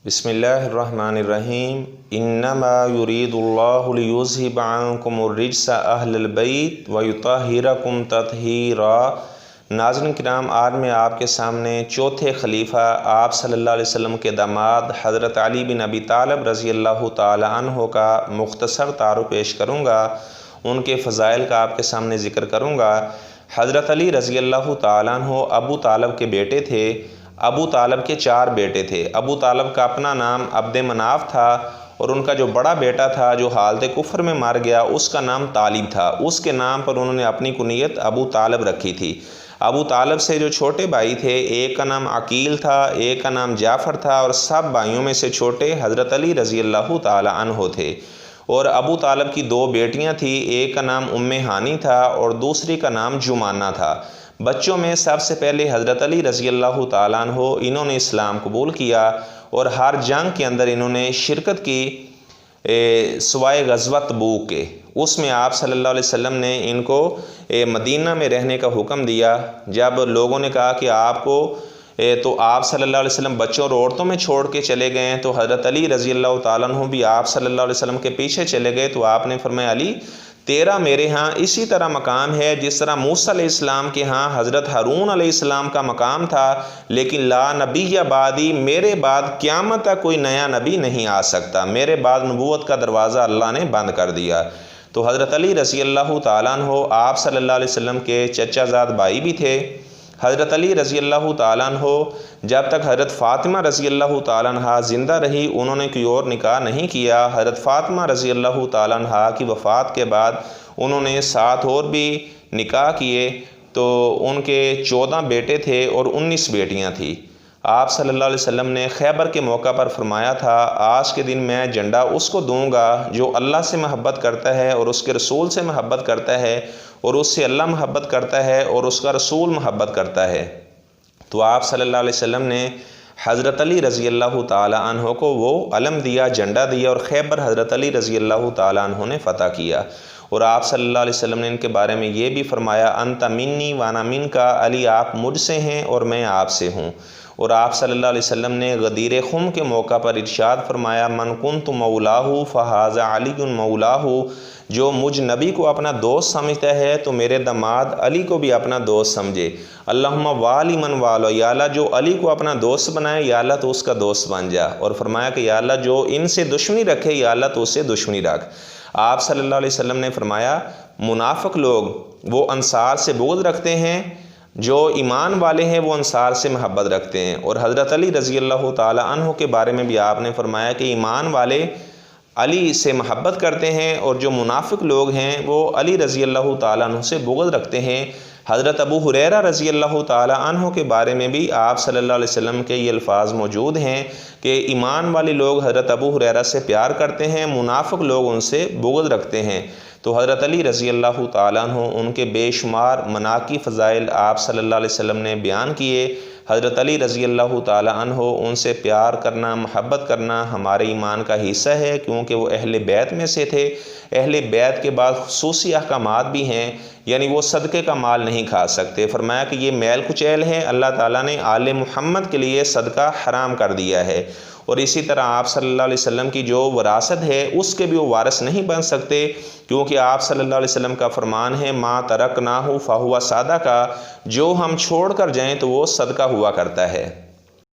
بسم اللہ الرحمن الرحیم انما یرید اللہ لیذہب عنکم الرجس اہل البیت ویطہرکم تطہیرا۔ ناظرین کرام، آج میں آپ کے سامنے چوتھے خلیفہ آپ صلی اللہ علیہ وسلم کے داماد حضرت علی بن ابی طالب رضی اللہ تعالی عنہ کا مختصر تعارف پیش کروں گا، ان کے فضائل کا آپ کے سامنے ذکر کروں گا۔ حضرت علی رضی اللہ تعالی عنہ ابو طالب کے بیٹے تھے۔ ابو طالب کے 4 بیٹے تھے۔ ابو طالب کا اپنا نام عبد مناف تھا اور ان کا جو بڑا بیٹا تھا جو حالت کفر میں مر گیا اس کا نام طالب تھا۔ اس کے نام پر انہوں نے اپنی کنیت ابو طالب رکھی تھی۔ ابو طالب سے جو چھوٹے بھائی تھے، ایک کا نام عقیل تھا، ایک کا نام جعفر تھا، اور سب بھائیوں میں سے چھوٹے حضرت علی رضی اللہ تعالی عنہ تھے۔ اور ابو طالب کی 2 بیٹیاں تھیں، ایک کا نام ام ہانی تھا اور دوسری کا نام جمانہ تھا۔ بچوں میں سب سے پہلے حضرت علی رضی اللہ تعالیٰ عنہ انہوں نے اسلام قبول کیا اور ہر جنگ کے اندر انہوں نے شرکت کی، سوائے غزوہ تبوک کے۔ اس میں آپ صلی اللہ علیہ وسلم نے ان کو مدینہ میں رہنے کا حکم دیا۔ جب لوگوں نے کہا کہ آپ کو تو آپ صلی اللہ علیہ وسلم بچوں اور عورتوں میں چھوڑ کے چلے گئے ہیں، تو حضرت علی رضی اللہ تعالیٰ عنہ بھی آپ صلی اللہ علیہ وسلم کے پیچھے چلے گئے۔ تو آپ نے فرمایا، علی تیرا میرے ہاں اسی طرح مقام ہے جس طرح موسیٰ علیہ السلام کے ہاں حضرت ہارون علیہ السلام کا مقام تھا، لیکن لا نبی بعدی، میرے بعد قیامت تک کوئی نیا نبی نہیں آ سکتا، میرے بعد نبوت کا دروازہ اللہ نے بند کر دیا۔ تو حضرت علی رضی اللہ تعالیٰ عنہ آپ صلی اللہ علیہ وسلم کے چچا زاد بھائی بھی تھے۔ حضرت علی رضی اللہ تعالیٰ عنہ جب تک حضرت فاطمہ رضی اللہ تعالیٰ عنہ زندہ رہی انہوں نے کوئی اور نکاح نہیں کیا۔ حضرت فاطمہ رضی اللہ تعالیٰ عنہ کی وفات کے بعد انہوں نے 7 اور بھی نکاح کیے، تو ان کے 14 بیٹے تھے اور 19 بیٹیاں تھیں۔ آپ صلی اللہ علیہ وسلم نے خیبر کے موقع پر فرمایا تھا، آج کے دن میں جھنڈا اس کو دوں گا جو اللہ سے محبت کرتا ہے اور اس کے رسول سے محبت کرتا ہے، اور اس سے اللہ محبت کرتا ہے اور اس کا رسول محبت کرتا ہے۔ تو آپ صلی اللہ علیہ وسلم نے حضرت علی رضی اللہ تعالیٰ عنہ کو وہ علم دیا، جھنڈا دیا، اور خیبر حضرت علی رضی اللہ تعالیٰ عنہ نے فتح کیا۔ اور آپ صلی اللہ علیہ وسلم نے ان کے بارے میں یہ بھی فرمایا، انت منی وانا من کا، علی آپ مجھ سے ہیں اور میں آپ سے ہوں۔ اور آپ صلی اللہ علیہ وسلم نے غدیر خم کے موقع پر ارشاد فرمایا، من کنت مولاہ فہذا علی مولاہ، جو مجھ نبی کو اپنا دوست سمجھتا ہے تو میرے داماد علی کو بھی اپنا دوست سمجھے۔ اللہم والی من والو، یا اللہ جو علی کو اپنا دوست بنائے یا اللہ تو اس کا دوست بن جا۔ اور فرمایا کہ یا اللہ جو ان سے دشمنی رکھے یا اللہ تو اس سے دشمنی رکھ۔ آپ صلی اللہ علیہ وسلم نے فرمایا، منافق لوگ وہ انصار سے بغض رکھتے ہیں، جو ایمان والے ہیں وہ انصار سے محبت رکھتے ہیں۔ اور حضرت علی رضی اللہ تعالی عنہ کے بارے میں بھی آپ نے فرمایا کہ ایمان والے علی سے محبت کرتے ہیں اور جو منافق لوگ ہیں وہ علی رضی اللہ تعالی عنہ سے بغض رکھتے ہیں۔ حضرت ابو ہریرہ رضی اللہ تعالی عنہ کے بارے میں بھی آپ صلی اللہ علیہ وسلم کے یہ الفاظ موجود ہیں کہ ایمان والے لوگ حضرت ابو ہریرہ سے پیار کرتے ہیں، منافق لوگ ان سے بغض رکھتے ہیں۔ تو حضرت علی رضی اللہ تعالیٰ عنہ ان کے بے شمار مناقب فضائل آپ صلی اللہ علیہ وسلم نے بیان کیے۔ حضرت علی رضی اللہ تعالیٰ عنہ ان سے پیار کرنا، محبت کرنا ہمارے ایمان کا حصہ ہے، کیونکہ وہ اہل بیت میں سے تھے۔ اہل بیت کے بعد خصوصی احکامات بھی ہیں، یعنی وہ صدقے کا مال نہیں کھا سکتے۔ فرمایا کہ یہ میل کچیل ہے، اللہ تعالیٰ نے آل محمد کے لیے صدقہ حرام کر دیا ہے۔ اور اسی طرح آپ صلی اللہ علیہ وسلم کی جو وراثت ہے اس کے بھی وہ وارث نہیں بن سکتے، کیونکہ آپ صلی اللہ علیہ وسلم کا فرمان ہے، ما ترکناہ فہو صدقہ، جو ہم چھوڑ کر جائیں تو وہ صدقہ ہوا کرتا ہے۔